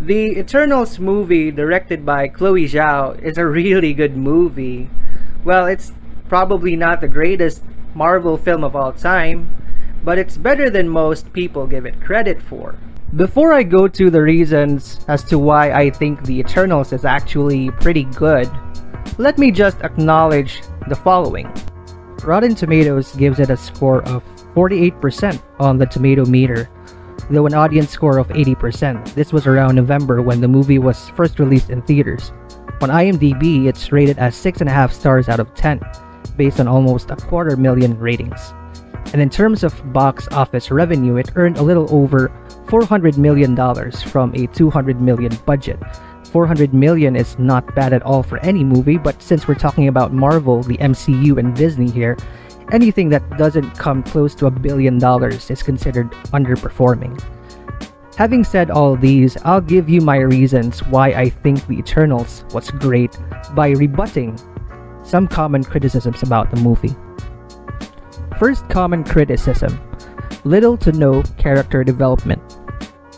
The Eternals movie, directed by Chloe Zhao, is a really good movie. Well, it's probably not the greatest Marvel film of all time, but it's better than most people give it credit for. Before I go to the reasons as to why I think The Eternals is actually pretty good, let me just acknowledge the following. Rotten Tomatoes gives it a score of 48% on the tomato meter, though an audience score of 80%. This was around November when the movie was first released in theaters. On IMDb, it's rated as 6.5 stars out of 10, based on almost 250,000 ratings. And in terms of box office revenue, it earned a little over $400 million from a $200 million budget. $400 million is not bad at all for any movie, but since we're talking about Marvel, the MCU, and Disney here, anything that doesn't come close to $1 billion is considered underperforming. Having said all these, I'll give you my reasons why I think The Eternals was great by rebutting some common criticisms about the movie. First common criticism: little to no character development.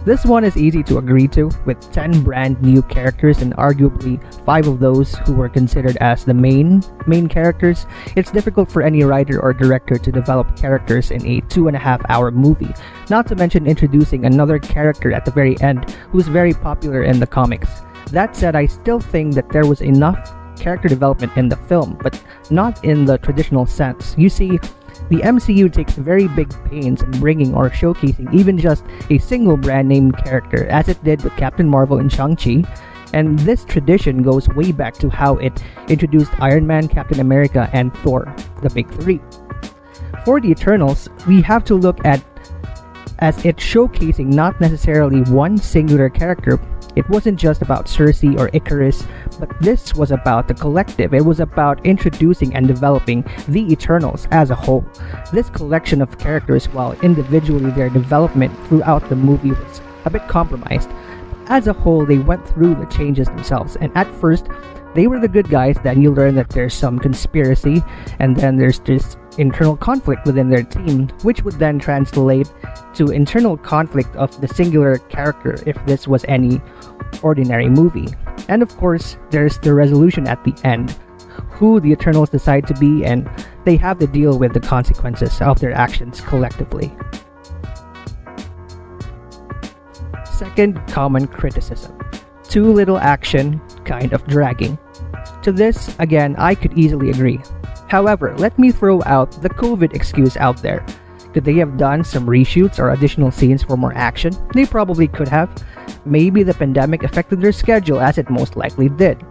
This one is easy to agree to, with 10 brand new characters and arguably 5 of those who were considered as the main characters. It's difficult for any writer or director to develop characters in a 2.5-hour movie, not to mention introducing another character at the very end who's very popular in the comics. That said, I still think that there was enough character development in the film, but not in the traditional sense. You see, the MCU takes very big pains in bringing or showcasing even just a single brand name character, as it did with Captain Marvel and Shang-Chi, and this tradition goes way back to how it introduced Iron Man, Captain America, and Thor, the big three. For the Eternals, we have to look at as it showcasing not necessarily one singular character. It wasn't just about Cersei or Icarus, but this was about the collective. It was about introducing and developing the Eternals as a whole. This collection of characters, while individually their development throughout the movie was a bit compromised, as a whole they went through the changes themselves. And at first, they were the good guys, then you learn that there's some conspiracy, and then there's this internal conflict within their team, which would then translate to internal conflict of the singular character if this was any ordinary movie. And of course, there's the resolution at the end, who the Eternals decide to be, and they have to deal with the consequences of their actions collectively. Second common criticism: too little action, kind of dragging. To this, again, I could easily agree. However, let me throw out the COVID excuse out there. Could they have done some reshoots or additional scenes for more action? They probably could have. Maybe the pandemic affected their schedule, as it most likely did.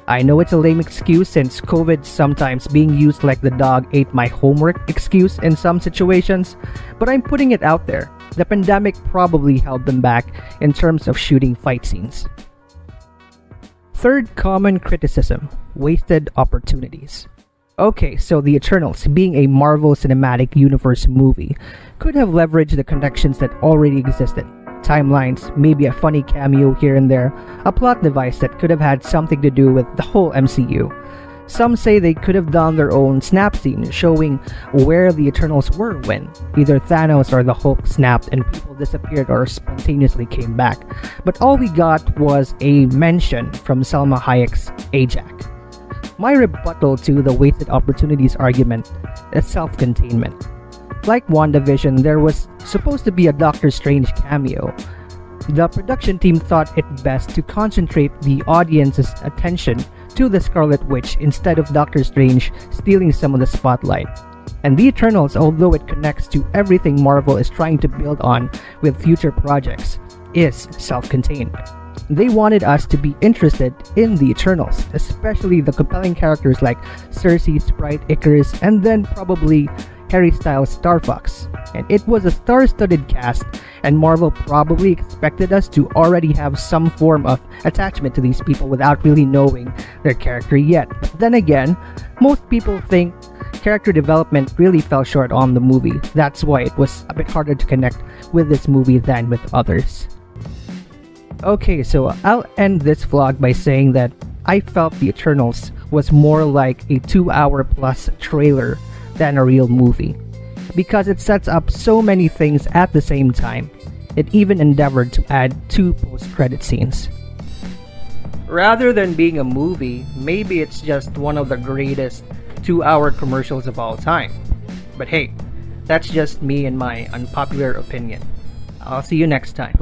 I know it's a lame excuse, since COVID's sometimes being used like the dog ate my homework excuse in some situations, but I'm putting it out there. The pandemic probably held them back in terms of shooting fight scenes. Third common criticism: wasted opportunities. Okay, so The Eternals, being a Marvel Cinematic Universe movie, could have leveraged the connections that already existed. Timelines, maybe a funny cameo here and there, a plot device that could have had something to do with the whole MCU. Some say they could have done their own snap scene, showing where the Eternals were when either Thanos or the Hulk snapped and people disappeared or spontaneously came back. But all we got was a mention from Salma Hayek's Ajax. My rebuttal to the wasted opportunities argument is self-containment. Like WandaVision, there was supposed to be a Doctor Strange cameo. The production team thought it best to concentrate the audience's attention to the Scarlet Witch instead of Doctor Strange stealing some of the spotlight. And The Eternals, although it connects to everything Marvel is trying to build on with future projects, is self-contained. They wanted us to be interested in the Eternals, especially the compelling characters like Cersei, Sprite, Icarus, and then probably Harry Styles' Star Fox. And it was a star-studded cast, and Marvel probably expected us to already have some form of attachment to these people without really knowing their character yet. But then again, most people think character development really fell short on the movie. That's why it was a bit harder to connect with this movie than with others. Okay, so I'll end this vlog by saying that I felt The Eternals was more like a 2-hour plus trailer than a real movie, because it sets up so many things at the same time. It even endeavored to add 2 post-credit scenes. Rather than being a movie, maybe it's just one of the greatest 2-hour commercials of all time. But hey, that's just me and my unpopular opinion. I'll see you next time.